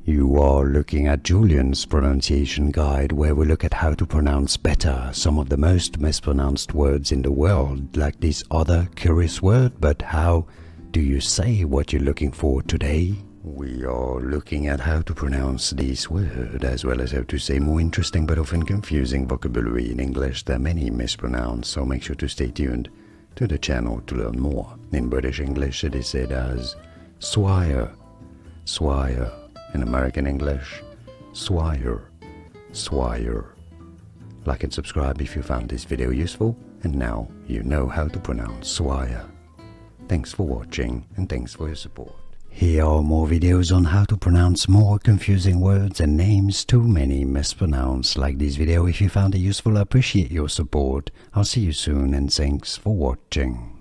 You are looking at Julian's pronunciation guide, where we look at how to pronounce better some of the most mispronounced words in the world, like this other curious word, but how do you say what you're looking for today? We are looking at how to pronounce this word, as well as how to say more interesting but often confusing vocabulary in English that many mispronounce, so make sure to stay tuned to the channel to learn more. In British English it is said as swire, swire. In American English, swire, swire. Like and subscribe if you found this video useful, and now you know how to pronounce swire. Thanks for watching, and thanks for your support. Here are more videos on how to pronounce more confusing words and names too many mispronounced. Like this video if you found it useful. I appreciate your support. I'll see you soon, and thanks for watching.